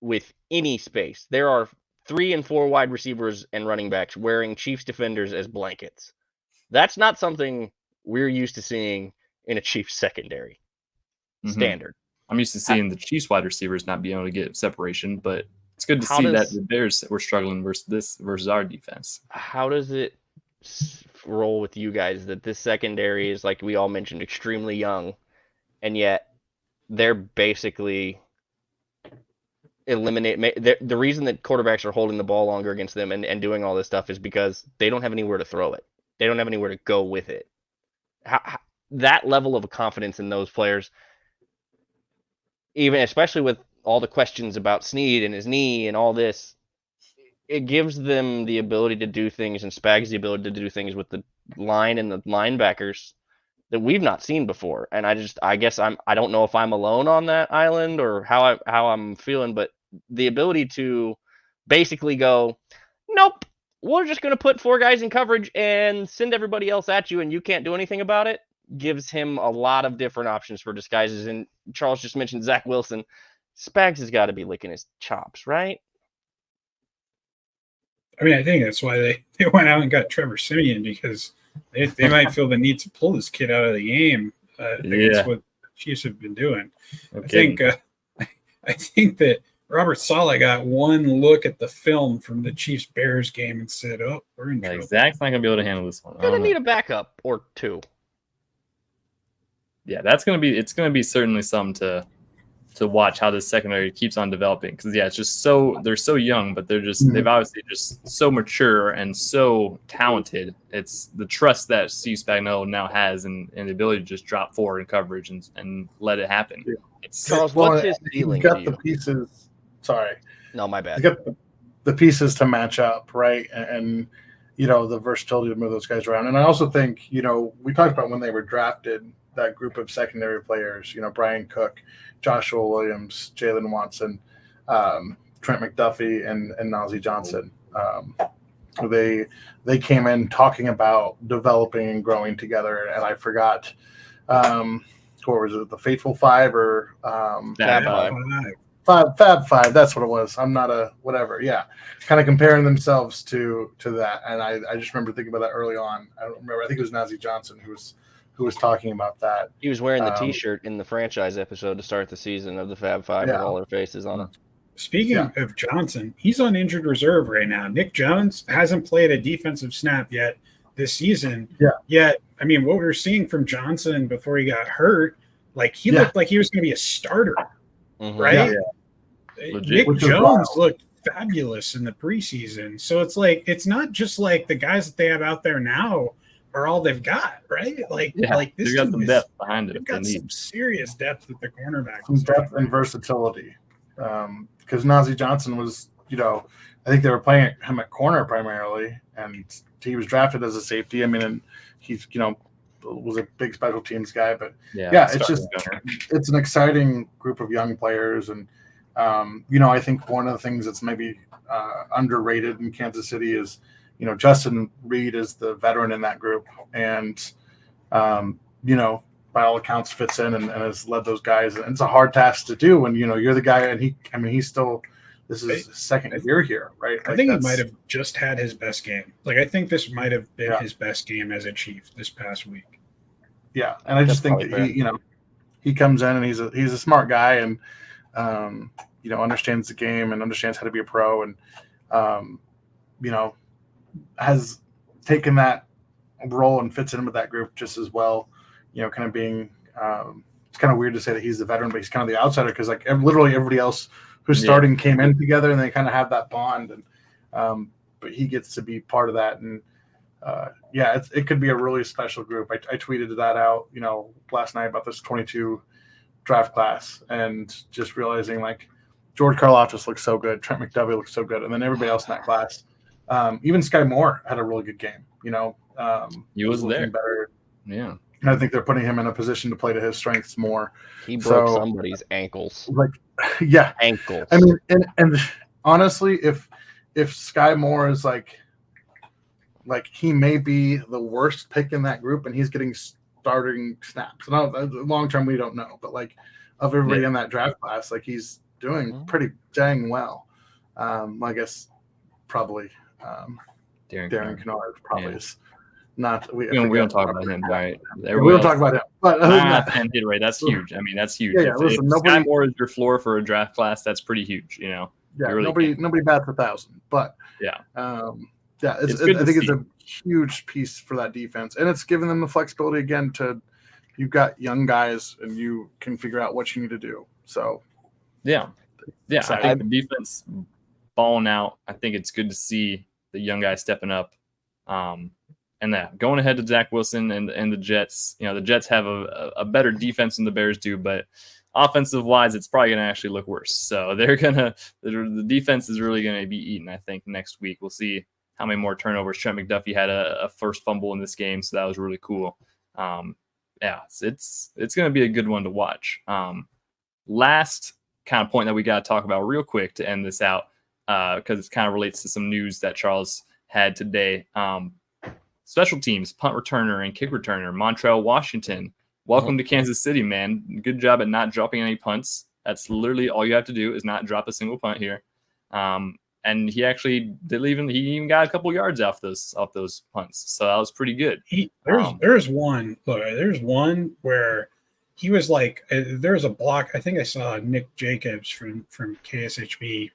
with any space. There are 3 and 4 wide receivers and running backs wearing Chiefs defenders as blankets. That's not something we're used to seeing in a Chiefs secondary. Standard. I'm used to seeing the Chiefs wide receivers not being able to get separation, but it's good to see that the Bears were struggling versus our defense. How does it roll with you guys that this secondary is, like we all mentioned, extremely young, and yet they're basically eliminate the reason that quarterbacks are holding the ball longer against them and doing all this stuff is because they don't have anywhere to throw it. They don't have anywhere to go with it. That level of confidence in those players, even especially with all the questions about Snead and his knee and all this, it gives them the ability to do things, and Spags the ability to do things with the line and the linebackers that we've not seen before. And I guess I don't know if I'm alone on that island or how I'm feeling, but the ability to basically go, nope, we're just going to put 4 guys in coverage and send everybody else at you and you can't do anything about it, gives him a lot of different options for disguises. And Charles just mentioned Zach Wilson. Spags has got to be licking his chops, right? I mean, I think that's why they went out and got Trevor Siemian, because they might feel the need to pull this kid out of the game against what the Chiefs have been doing. Okay. I think that Robert Saleh got one look at the film from the Chiefs-Bears game and said, "Oh, we're in trouble." Zach's not gonna be able to handle this one. Gonna need a backup or 2. Yeah, it's gonna be certainly something to watch how this secondary keeps on developing, because it's just they're so young, but they've obviously just so mature and so talented. It's the trust that Steve Spagnuolo now has and the ability to just drop forward in coverage and let it happen. Yeah. Charles, what's his feeling? He's got the pieces. Sorry, no, my bad. He's got the pieces to match up, right? And the versatility to move those guys around. And I also think we talked about when they were drafted, that group of secondary players, Brian Cook, Joshua Williams, Jalen Watson, Trent McDuffie, and Nazeeh Johnson. They came in talking about developing and growing together, and I forgot what was it, the Fateful Five or Fab Five. Fab Five, that's what it was. I'm not a whatever. Yeah, kind of comparing themselves to that, and I just remember thinking about that early on. I don't remember. I think it was Nazeeh Johnson who was talking about that. He was wearing the T-shirt in the franchise episode to start the season of the Fab Five with all their faces on it. Speaking of Johnson, he's on injured reserve right now. Nick Jones hasn't played a defensive snap yet this season. Yeah. Yet, I mean, what we were seeing from Johnson before he got hurt, he looked like he was going to be a starter, right? Yeah. Nick Jones looked fabulous in the preseason. So it's not just the guys that they have out there now are all they've got, right? This got some depth behind it. They've got some serious depth at the cornerback. Some depth and versatility. Because Nazeeh Johnson was, I think they were playing him at corner primarily, and he was drafted as a safety. I mean, and he's, was a big special teams guy, but it's an exciting group of young players. And, I think one of the things that's maybe underrated in Kansas City is, Justin Reed is the veteran in that group, and by all accounts fits in and has led those guys. And it's a hard task to do when you're the guy, and he's still, this is his second year here, right? I think he might have just had his best game. I think this might have been his best game as a Chief this past week. Yeah, and I just think that he comes in and he's a smart guy, and understands the game and understands how to be a pro, and has taken that role and fits in with that group just as well. Kind of being it's kind of weird to say that he's the veteran, but he's kind of the outsider, because literally everybody else who's starting came in together, and they kind of have that bond, and but he gets to be part of that. And it could be a really special group. I tweeted that out last night about this 22 draft class, and just realizing George Karlaftis looks so good, Trent McDuffie looks so good, and then everybody else in that class, even Sky Moore had a really good game. He was there. Better. Yeah. And I think they're putting him in a position to play to his strengths more. He broke somebody's ankles. Ankles. I mean, and honestly, if Sky Moore is he may be the worst pick in that group, and he's getting starting snaps. Now, long term, we don't know, but of everybody in that draft class, he's doing pretty dang well. I guess probably Darren Kennard probably is. Not we don't talk about him, right? We don't talk about him, but right, that's huge. I mean, that's huge. Listen, if Sky Moore is your floor for a draft class, that's pretty huge. Yeah, really nobody bats 1,000, but I think it's a huge piece for that defense, and it's given them the flexibility again to you've got young guys and you can figure out what you need to do. So yeah. I exciting. think the defense balling out. I think it's good to see the young guys stepping up. And that going ahead to Zach Wilson and the Jets. The Jets have a better defense than the Bears do, but offensive wise, it's probably going to actually look worse. So the defense is really going to be eaten. I think next week we'll see how many more turnovers. Trent McDuffie had a first fumble in this game, so that was really cool. It's going to be a good one to watch. Last kind of point that we got to talk about real quick to end this out, because it kind of relates to some news that Charles had today. Special teams, punt returner and kick returner, Montrell Washington. Welcome to Kansas City, man. Good job at not dropping any punts. That's literally all you have to do is not drop a single punt here. And he actually he even got a couple yards off those punts. So that was pretty good. There's one where he was like, there's a block. I think I saw Nick Jacobs from KSHB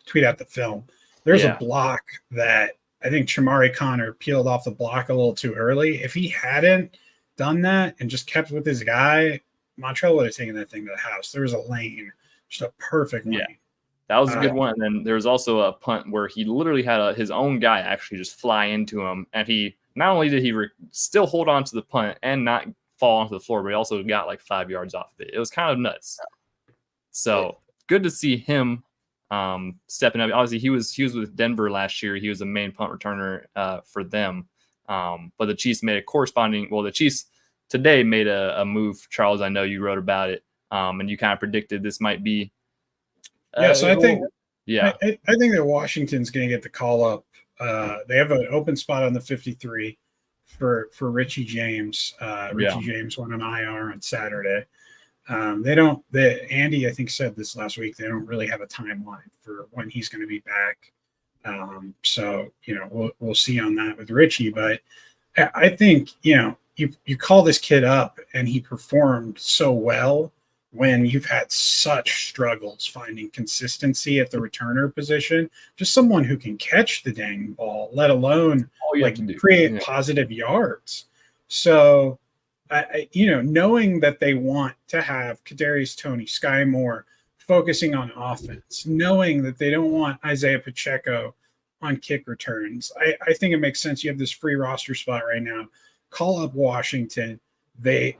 tweet out the film. There's a block that I think Chamari Connor peeled off the block a little too early. If he hadn't done that and just kept with his guy, Montrell would have taken that thing to the house. There was a lane, just a perfect lane. Yeah, that was a good one. And then there was also a punt where he literally had his own guy actually just fly into him. And he not only did he still hold on to the punt and not fall onto the floor, but he also got like 5 yards off of it. It was kind of nuts. So good to see him stepping up. Obviously, he was with Denver last year. He was the main punt returner for them. But the Chiefs made the Chiefs today made a move. Charles, I know you wrote about it, and you kind of predicted this might be. So I think that Washington's going to get the call up. They have an open spot on the 53 for Richie James. James went on IR on Saturday. Andy, I think, said this last week, they don't really have a timeline for when he's going to be back. So, we'll see on that with Richie, but I think, you call this kid up and he performed so well when you've had such struggles finding consistency at the returner position, just someone who can catch the dang ball, let alone create positive yards. So, knowing that they want to have Kadarius Toney, Sky Moore focusing on offense, knowing that they don't want Isaiah Pacheco on kick returns, I think it makes sense. You have this free roster spot right now. Call up Washington. They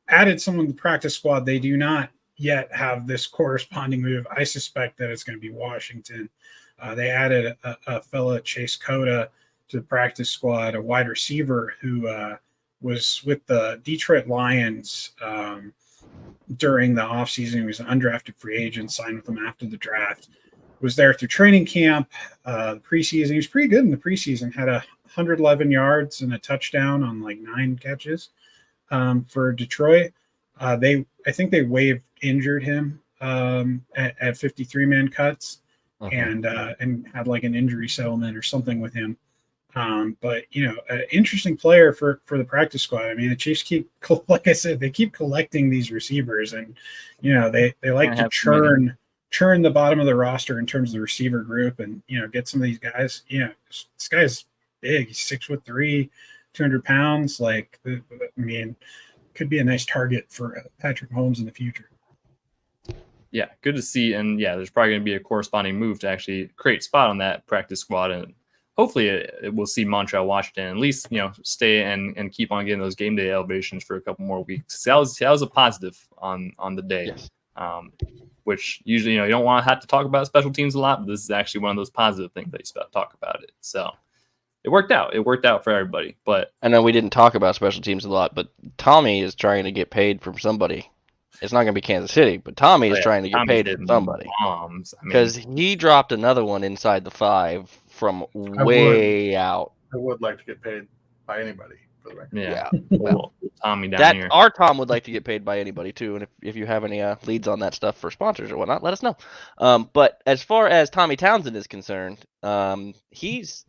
added someone to the practice squad. They do not yet have this corresponding move. I suspect that it's going to be Washington. They added a fella, Chase Cota, to the practice squad, a wide receiver who was with the Detroit Lions during the offseason. He was an undrafted free agent, signed with them after the draft, was there through training camp, the preseason. He was pretty good in the preseason, had 111 yards and a touchdown on like 9 catches for Detroit. I think they injured him at 53-man cuts and had like an injury settlement or something with him. But an interesting player for the practice squad. I mean, the Chiefs like I said, they keep collecting these receivers, and they like to churn the bottom of the roster in terms of the receiver group, and get some of these guys. This guy's big. He's 6'3", 200 pounds. Like, I mean, could be a nice target for Patrick Mahomes in the future. Yeah, good to see. And there's probably going to be a corresponding move to actually create spot on that practice squad, and hopefully it will see Montrell Washington at least, stay and keep on getting those game day elevations for a couple more weeks. That was a positive on the day. Yes. Which usually, you don't want to have to talk about special teams a lot, but this is actually one of those positive things that you talk about it. So it worked out. It worked out for everybody. But I know we didn't talk about special teams a lot, but Tommy is trying to get paid from somebody. It's not going to be Kansas City, but Tommy is trying to get paid from somebody. Because he dropped another one inside the 5 from way out. I would like to get paid by anybody. For the record. Yeah. Well, Tommy down here. Our Tom would like to get paid by anybody too, and if you have any leads on that stuff for sponsors or whatnot, let us know. But as far as Tommy Townsend is concerned, he's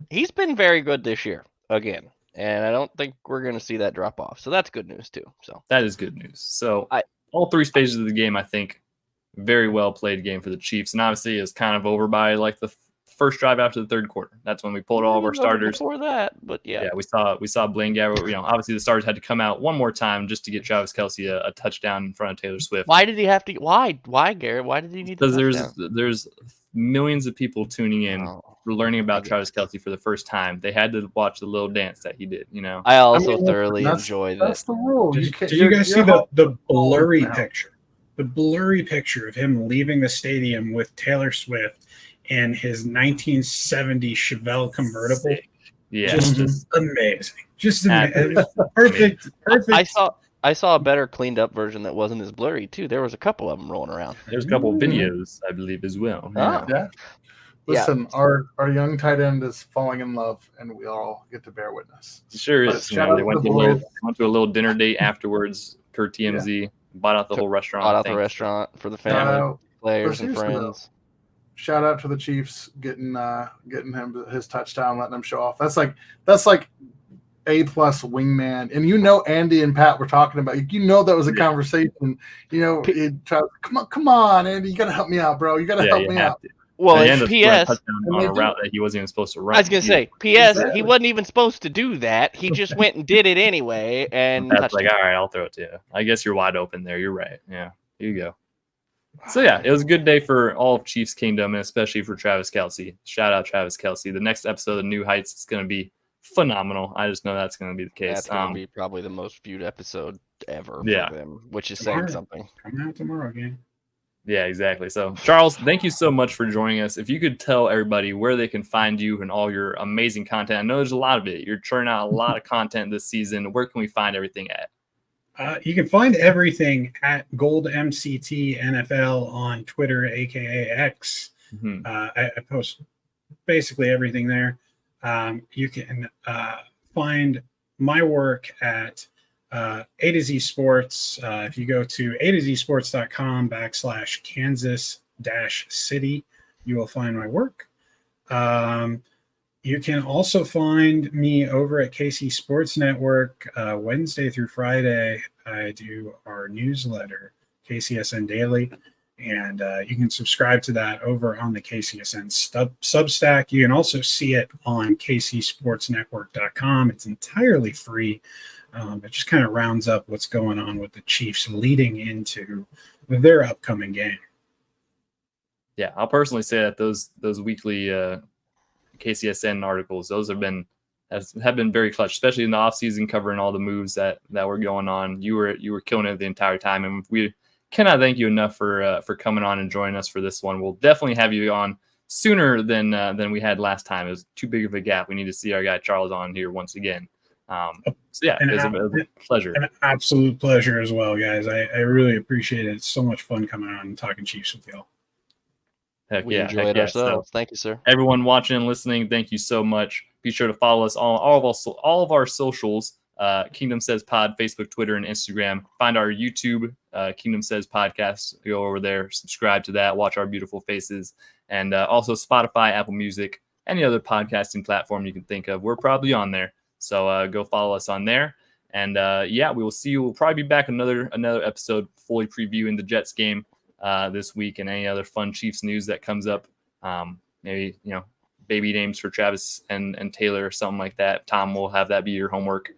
been very good this year again, and I don't think we're going to see that drop off. So that's good news too. So that is good news. So all 3 stages of the game, I think, very well played game for the Chiefs, and obviously is kind of over by like the first drive after the third quarter. That's when we pulled all of our starters. Before that, but yeah, we saw Blaine Gabbert. Obviously the starters had to come out one more time just to get Travis Kelce a touchdown in front of Taylor Swift. Why did he have to? Why, Garrett? Why did he need? Because there's millions of people tuning in, learning about Travis Kelce for the first time. They had to watch the little dance that he did. I also thoroughly enjoy that. That's the rule. Did you guys see the blurry picture? The blurry picture of him leaving the stadium with Taylor Swift in his 1970 Chevelle convertible. Yeah, just amazing. Just amazing. Perfect. I saw a better cleaned up version that wasn't as blurry too. There was a couple of them rolling around. There's a couple of videos, I believe, as well. Yeah. Listen, our young tight end is falling in love, and we all get to bear witness. Sure is. They went to a little dinner date afterwards per TMZ. Bought out the whole restaurant. Bought out the restaurant for the family, players, and friends. Shout out to the Chiefs getting him his touchdown, letting him show off. That's like A+ wingman. And Andy and Pat were talking about. That was a conversation. Come on, Andy, you got to help me out, bro. You got to help me out. Well, and P.S. on a route that he wasn't even supposed to run. I was gonna say, P.S. Exactly. He wasn't even supposed to do that. He just went and did it anyway. And that's like, all right, I'll throw it to you. I guess you're wide open there. You're right. Yeah, here you go. So yeah, it was a good day for all of Chiefs Kingdom, and especially for Travis Kelce. Shout out Travis Kelce. The next episode of New Heights is going to be phenomenal. I just know that's going to be the case. That's going to be probably the most viewed episode ever for them, which is saying something. Coming out tomorrow again. Yeah, exactly. So, Charles, thank you so much for joining us. If you could tell everybody where they can find you and all your amazing content. I know there's a lot of it. You're churning out a lot of content this season. Where can we find everything at? You can find everything at GoldMCT NFL on Twitter, aka X. Mm-hmm. I post basically everything there. You can find my work at A to Z Sports. If you go to atozsports.com/Kansas-City, you will find my work. You can also find me over at KC Sports Network. Wednesday through Friday, I do our newsletter, KCSN Daily, and you can subscribe to that over on the KCSN Substack. You can also see it on kcsportsnetwork.com. It's entirely free. It just kind of rounds up what's going on with the Chiefs leading into their upcoming game. Yeah, I'll personally say that those weekly KCSN articles, those have been very clutch, especially in the offseason, covering all the moves that were going on. You were killing it the entire time, and we cannot thank you enough for coming on and joining us for this one. We'll definitely have you on sooner than we had last time. It was too big of a gap. We need to see our guy Charles on here once again. So yeah, it was a pleasure. An absolute pleasure as well, guys. I really appreciate it. It's so much fun coming on and talking Chiefs with y'all. We enjoyed ourselves. Thank you, sir. Everyone watching and listening, thank you so much. Be sure to follow us on all of our socials. Kingdom Says Pod, Facebook, Twitter, and Instagram. Find our YouTube, Kingdom Says Podcast. Go over there, subscribe to that, watch our beautiful faces, and also Spotify, Apple Music, any other podcasting platform you can think of. We're probably on there, so go follow us on there. And we will see you. We'll probably be back another episode, fully previewing the Jets game this week and any other fun Chiefs news that comes up. Maybe baby names for Travis and Taylor or something like that. Tom will have that be your homework.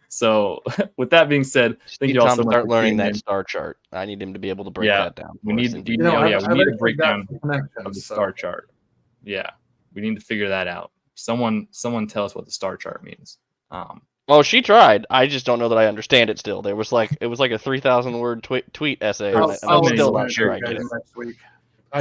So with that being said, thank you all so much. Start learning that star chart. I need him to be able to break that down. We need a breakdown of the star chart. Yeah, we need to figure that out. Someone tell us what the star chart means. Well, she tried. I just don't know that I understand it still. It was like a 3,000 word tweet essay. I'm still not sure I get it. Next week.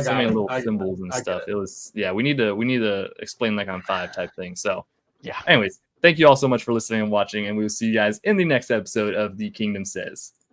So many little symbols and stuff. It was we need to explain like on 5 type thing. So yeah. Anyways, thank you all so much for listening and watching, and we will see you guys in the next episode of The Kingdom Says.